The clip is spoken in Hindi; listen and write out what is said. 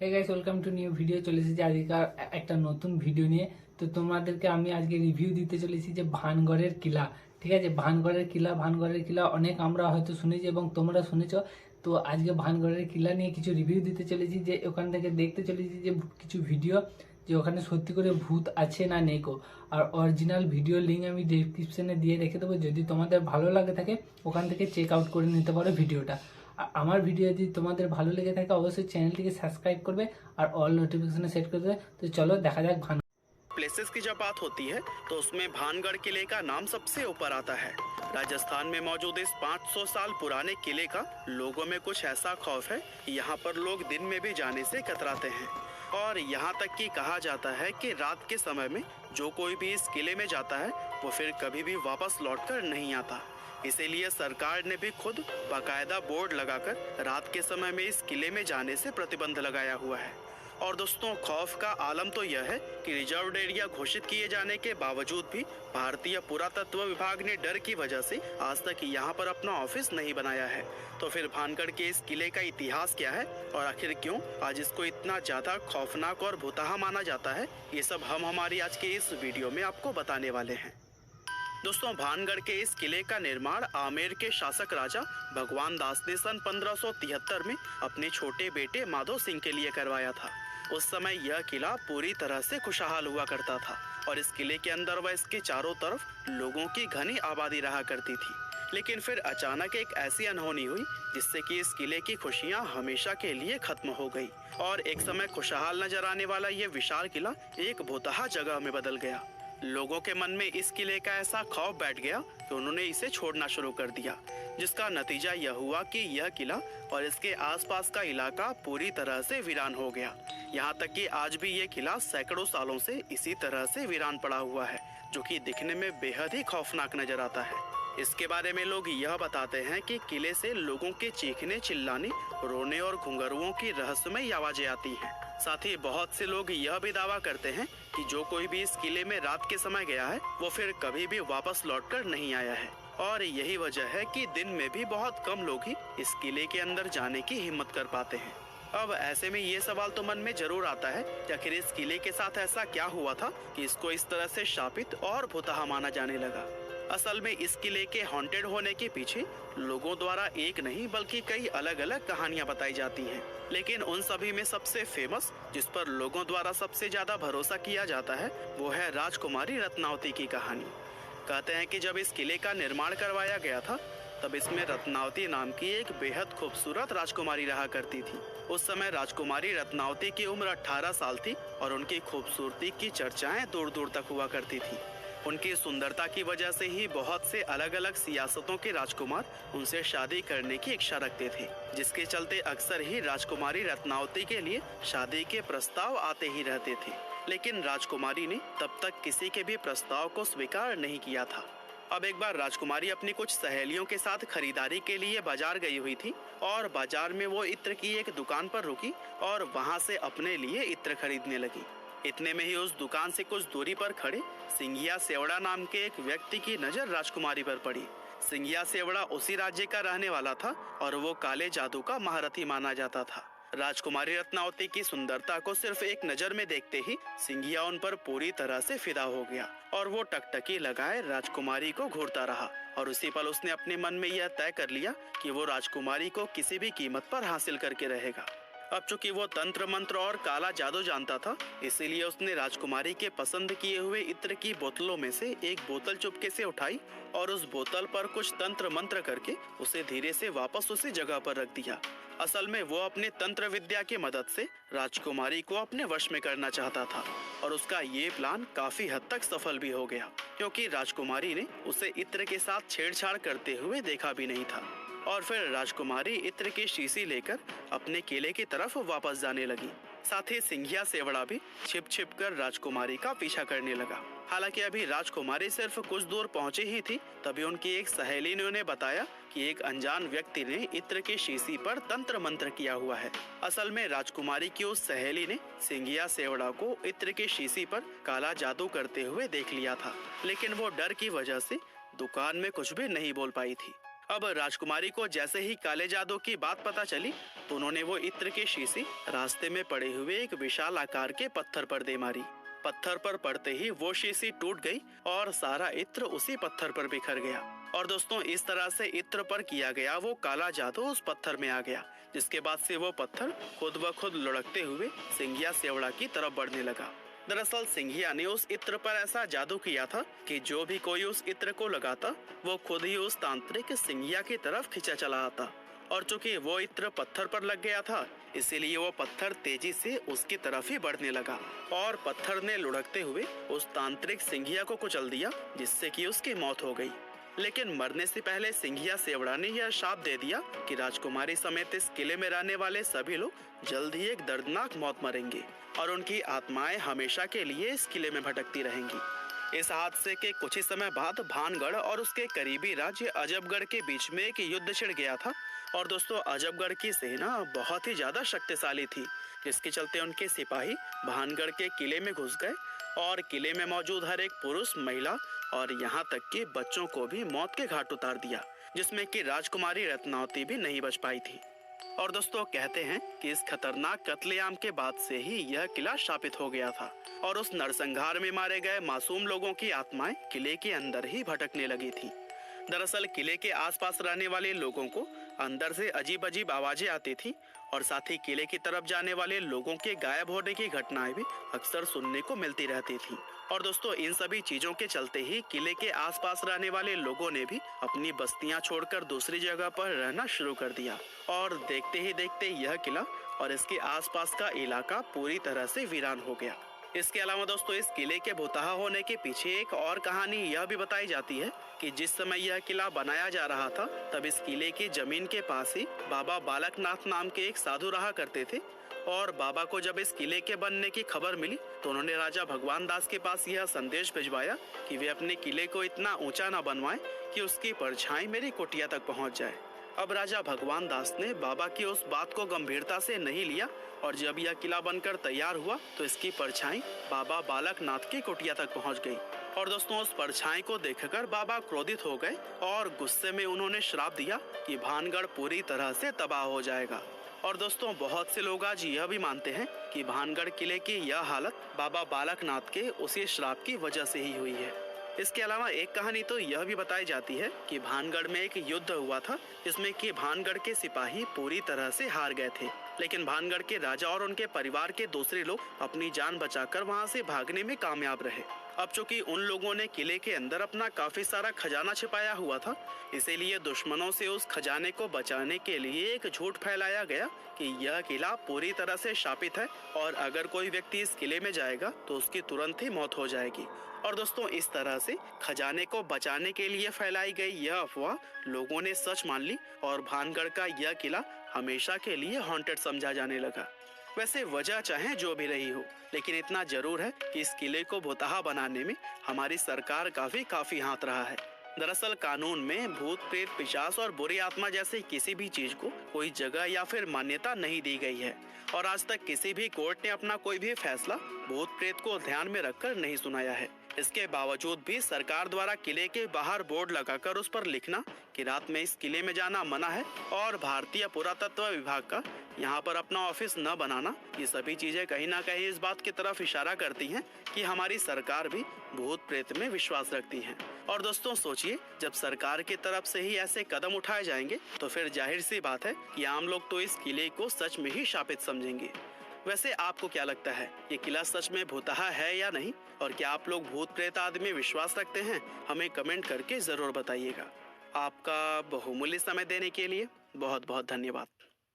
Hey guys, welcome to new video. চলে এসেছি আজকের একটা নতুন ভিডিও নিয়ে। তো তোমাদেরকে আমি আজকে রিভিউ দিতে চলেছি যে ভানগড়ের কিলা। ঠিক আছে, ভানগড়ের কিলা অনেক আমরা হয়তো শুনেছি এবং তোমরা শুনেছ। তো আজকে ভানগড়ের কিলা নিয়ে কিছু রিভিউ দিতে চলেছি, যে ওখান থেকে দেখতে চলেছি যে কিছু ভিডিও, যে ওখানে সত্যি করে ভূত আছে না নেই গো। আর অরিজিনাল ভিডিও লিঙ্ক আমি ডেসক্রিপশনে দিয়ে রেখে দেবো, যদি তোমাদের ভালো লাগে থাকে ওখান থেকে চেক আউট করে নিতে পারো ভিডিওটা। আমার ভিডিও যদি তোমাদের ভালো লেগে থাকে অবশ্যই চ্যানেলটিকে সাবস্ক্राइब করবে আর অল নোটিफिकेशन সেট করে দেবে। তো চলো দেখা যাক ভান प्लेसेस की जब बात होती है तो उसमें भानगढ़ किले का नाम सबसे ऊपर आता है। राजस्थान में मौजूद इस 500 साल पुराने किले का लोगों में कुछ ऐसा खौफ है कि यहाँ पर लोग दिन में भी जाने से कतराते हैं। और यहाँ तक कि कहा जाता है कि रात के समय में जो कोई भी इस किले में जाता है वो फिर कभी भी वापस लौटकर नहीं आता। इसीलिए सरकार ने भी खुद बाकायदा बोर्ड लगाकर रात के समय में इस किले में जाने से प्रतिबंध लगाया हुआ है। और दोस्तों, खौफ का आलम तो यह है कि रिजर्व एरिया घोषित किए जाने के बावजूद भी भारतीय पुरातत्व विभाग ने डर की वजह से आज तक यहाँ पर अपना ऑफिस नहीं बनाया है। तो फिर भानगढ़ के इस किले का इतिहास क्या है और आखिर क्यों आज इसको इतना ज्यादा खौफनाक और भुतहा माना जाता है, ये सब हम हमारी आज के इस वीडियो में आपको बताने वाले हैं। दोस्तों, भानगढ़ के इस किले का निर्माण आमेर के शासक राजा भगवान दास ने सन 1573 में अपने छोटे बेटे माधो सिंह के लिए करवाया था। उस समय यह किला पूरी तरह से खुशहाल हुआ करता था और इस किले के अंदर व इसके चारों तरफ लोगों की घनी आबादी रहा करती थी। लेकिन फिर अचानक एक ऐसी अनहोनी हुई जिससे कि इस किले की खुशियां हमेशा के लिए खत्म हो गई और एक समय खुशहाल नजर आने वाला यह विशाल किला एक भुतहा जगह में बदल गया। लोगों के मन में इस किले का ऐसा खौफ बैठ गया कि उन्होंने इसे छोड़ना शुरू कर दिया, जिसका नतीजा यह हुआ कि यह किला और इसके आसपास का इलाका पूरी तरह से वीरान हो गया। यहाँ तक कि आज भी ये किला सैकड़ों सालों से इसी तरह से वीरान पड़ा हुआ है, जो कि दिखने में बेहद ही खौफनाक नजर आता है। इसके बारे में लोग यह बताते हैं कि किले से लोगों के चीखने, चिल्लाने, रोने और घुंघरुओं की रहस्यमय आवाजें आती हैं। साथ ही बहुत से लोग यह भी दावा करते हैं कि जो कोई भी इस किले में रात के समय गया है वो फिर कभी भी वापस लौटकर नहीं आया है। और यही वजह है कि दिन में भी बहुत कम लोग ही इस किले के अंदर जाने की हिम्मत कर पाते हैं। अब ऐसे में ये सवाल तो मन में जरूर आता है कि आखिर इस किले के साथ ऐसा क्या हुआ था कि इसको इस तरह से शापित और भुतहा माना जाने लगा। असल में इस किले के हॉन्टेड होने के पीछे लोगों द्वारा एक नहीं बल्कि कई अलग अलग कहानियां बताई जाती हैं। लेकिन उन सभी में सबसे फेमस, जिस पर लोगों द्वारा सबसे ज्यादा भरोसा किया जाता है, वो है राजकुमारी रत्नावती की कहानी। कहते हैं कि जब इस किले का निर्माण करवाया गया था तब इसमें रत्नावती नाम की एक बेहद खूबसूरत राजकुमारी रहा करती थी। उस समय राजकुमारी रत्नावती की उम्र 18 साल थी और उनकी खूबसूरती की चर्चाएं दूर दूर तक हुआ करती थी। उनकी सुंदरता की वजह से ही बहुत से अलग अलग सियासतों के राजकुमार उनसे शादी करने की इच्छा रखते थे, जिसके चलते अक्सर ही राजकुमारी रत्नावती के लिए शादी के प्रस्ताव आते ही रहते थे। लेकिन राजकुमारी ने तब तक किसी के भी प्रस्ताव को स्वीकार नहीं किया था। अब एक बार राजकुमारी अपनी कुछ सहेलियों के साथ खरीदारी के लिए बाजार गई हुई थी और बाजार में वो इत्र की एक दुकान पर रुकी और वहाँ से अपने लिए इत्र खरीदने लगी। इतने में ही उस दुकान से कुछ दूरी पर खड़े सिंघिया सेवड़ा नाम के एक व्यक्ति की नजर राजकुमारी पर पड़ी। सिंघिया सेवड़ा उसी राज्य का रहने वाला था और वो काले जादू का महारथी माना जाता था। राजकुमारी रत्नावती की सुंदरता को सिर्फ एक नजर में देखते ही सिंघिया उन पर पूरी तरह से फिदा हो गया और वो टकटकी लगाए राजकुमारी को घूरता रहा। और उसी पल उसने अपने मन में यह तय कर लिया कि वो राजकुमारी को किसी भी कीमत पर हासिल करके रहेगा। अब चूंकि वो तंत्र मंत्र और काला जादू जानता था, इसीलिए उसने राजकुमारी के पसंद किए हुए इत्र की बोतलों में से एक बोतल चुपके से उठाई और उस बोतल पर कुछ तंत्र मंत्र करके उसे धीरे से वापस उसी जगह पर रख दिया। असल में वो अपने तंत्र विद्या की मदद से राजकुमारी को अपने वश में करना चाहता था और उसका ये प्लान काफी हद तक सफल भी हो गया, क्योंकि राजकुमारी ने उसे इत्र के साथ छेड़छाड़ करते हुए देखा भी नहीं था। और फिर राजकुमारी इत्र की शीशी लेकर अपने किले की तरफ वापस जाने लगी। साथ ही सिंघिया सेवड़ा भी छिप छिप कर राजकुमारी का पीछा करने लगा। हालांकि अभी राजकुमारी सिर्फ कुछ दूर पहुंची ही थी, तभी उनकी एक सहेली ने उन्हें बताया कि एक अनजान व्यक्ति ने इत्र की शीशी पर तंत्र मंत्र किया हुआ है। असल में राजकुमारी की उस सहेली ने सिंघिया सेवड़ा को इत्र की शीशी पर काला जादू करते हुए देख लिया था, लेकिन वो डर की वजह से दुकान में कुछ भी नहीं बोल पाई थी। अब राजकुमारी को जैसे ही काले जादू की बात पता चली तो उन्होंने वो इत्र की शीशी रास्ते में पड़े हुए एक विशाल आकार के पत्थर पर दे मारी। पत्थर पर पड़ते ही वो शीशी टूट गई और सारा इत्र उसी पत्थर पर बिखर गया। और दोस्तों, इस तरह से इत्र पर किया गया वो काला जादू उस पत्थर में आ गया, जिसके बाद से वो पत्थर खुद ब खुद लुढ़कते हुए सिंघिया सेवड़ा की तरफ बढ़ने लगा। दरअसल सिंघिया ने उस इत्र पर ऐसा जादू किया था कि जो भी कोई उस इत्र को लगाता वो खुद ही उस तांत्रिक सिंघिया की तरफ खींचा चला आता। और चूंकि वो इत्र पत्थर पर लग गया था, इसीलिए वो पत्थर तेजी से उसकी तरफ ही बढ़ने लगा और पत्थर ने लुढ़कते हुए उस तांत्रिक सिंघिया को कुचल दिया, जिससे कि उसकी मौत हो गई। लेकिन मरने से पहले सिंघिया सेवड़ा ने यह शाप दे दिया कि राजकुमारी समेत इस किले में रहने वाले सभी लोग जल्द ही एक दर्दनाक मौत मरेंगे और उनकी आत्माएं हमेशा के लिए इस किले में भटकती रहेंगी। इस हादसे के कुछ ही समय बाद भानगढ़ और उसके करीबी राज्य अजबगढ़ के बीच में एक युद्ध छिड़ गया था। और दोस्तों, अजबगढ़ की सेना बहुत ही ज्यादा शक्तिशाली थी, जिसके चलते उनके सिपाही भानगढ़ के किले में घुस गए और किले में मौजूद हर एक पुरुष, महिला और यहाँ तक कि बच्चों को भी मौत के घाट उतार दिया, जिसमें कि राजकुमारी रत्नावती भी नहीं बच पाई थी। और दोस्तों, कहते हैं कि इस खतरनाक कत्लेआम के बाद से ही यह किला शापित हो गया था और उस नरसंहार में मारे गए मासूम लोगों की आत्माएं किले के अंदर ही भटकने लगी थी। दरअसल किले के आसपास रहने वाले लोगों को अंदर से अजीब अजीब आवाजें आती थी और साथ ही किले की तरफ जाने वाले लोगों के गायब होने की घटनाएं भी अक्सर सुनने को मिलती रहती थी। और दोस्तों, इन सभी चीजों के चलते ही किले के आसपास रहने वाले लोगों ने भी अपनी बस्तियां छोड़कर दूसरी जगह पर रहना शुरू कर दिया और देखते ही देखते यह किला और इसके आसपास का इलाका पूरी तरह से वीरान हो गया। इसके अलावा दोस्तों, इस किले के भुतहा होने के पीछे एक और कहानी यह भी बताई जाती है कि जिस समय यह किला बनाया जा रहा था, तब इस किले की जमीन के पास ही बाबा बालकनाथ नाम के एक साधु रहा करते थे। और बाबा को जब इस किले के बनने की खबर मिली तो उन्होंने राजा भगवान दास के पास यह संदेश भिजवाया कि वे अपने किले को इतना ऊंचा न बनवाएं कि उसकी परछाई मेरी कुटिया तक पहुंच जाए। अब राजा भगवान दास ने बाबा की उस बात को गंभीरता से नहीं लिया और जब यह किला बनकर तैयार हुआ तो इसकी परछाई बाबा बालकनाथ की कुटिया तक पहुंच गई। और दोस्तों, उस परछाई को देखकर बाबा क्रोधित हो गए और गुस्से में उन्होंने श्राप दिया कि भानगढ़ पूरी तरह से तबाह हो जाएगा। और दोस्तों, बहुत से लोग आज यह भी मानते हैं कि भानगढ़ किले की यह हालत बाबा बालकनाथ के उसी श्राप की वजह से ही हुई है। इसके अलावा एक कहानी तो यह भी बताई जाती है कि भानगढ़ में एक युद्ध हुआ था, जिसमें कि भानगढ़ के सिपाही पूरी तरह से हार गए थे, लेकिन भानगढ़ के राजा और उनके परिवार के दूसरे लोग अपनी जान बचाकर वहां से भागने में कामयाब रहे। अब चूंकि उन लोगों ने किले के अंदर अपना काफी सारा खजाना छिपाया हुआ था, इसीलिए दुश्मनों से उस खजाने को बचाने के लिए एक झूठ फैलाया गया कि यह किला पूरी तरह से शापित है और अगर कोई व्यक्ति इस किले में जाएगा तो उसकी तुरंत ही मौत हो जाएगी। और दोस्तों, इस तरह से खजाने को बचाने के लिए फैलाई गई यह अफवाह लोगों ने सच मान ली और भानगढ़ का यह किला हमेशा के लिए हॉन्टेड समझा जाने लगा। वैसे वजह चाहे जो भी रही हो, लेकिन इतना जरूर है कि इस किले को भुतहा बनाने में हमारी सरकार का भी काफी हाथ रहा है। दरअसल कानून में भूत, प्रेत, पिशाच और बुरी आत्मा जैसे किसी भी चीज को कोई जगह या फिर मान्यता नहीं दी गई है और आज तक किसी भी कोर्ट ने अपना कोई भी फैसला भूत प्रेत को ध्यान में रखकर नहीं सुनाया है। इसके बावजूद भी सरकार द्वारा किले के बाहर बोर्ड लगाकर उस पर लिखना कि रात में इस किले में जाना मना है और भारतीय पुरातत्व विभाग का यहाँ पर अपना ऑफिस न बनाना, ये सभी चीजें कहीं ना कहीं इस बात की तरफ इशारा करती हैं कि हमारी सरकार भी भूत प्रेत में विश्वास रखती है। और दोस्तों सोचिए, जब सरकार की तरफ से ही ऐसे कदम उठाए जाएंगे तो फिर जाहिर सी बात है कि आम लोग तो इस किले को सच में ही शापित समझेंगे। वैसे आपको क्या लगता है, ये किला सच में भुतहा है या नहीं? और क्या आप लोग भूत प्रेत आदि में विश्वास रखते हैं? हमें कमेंट करके जरूर बताइएगा। आपका बहुमूल्य समय देने के लिए बहुत बहुत धन्यवाद।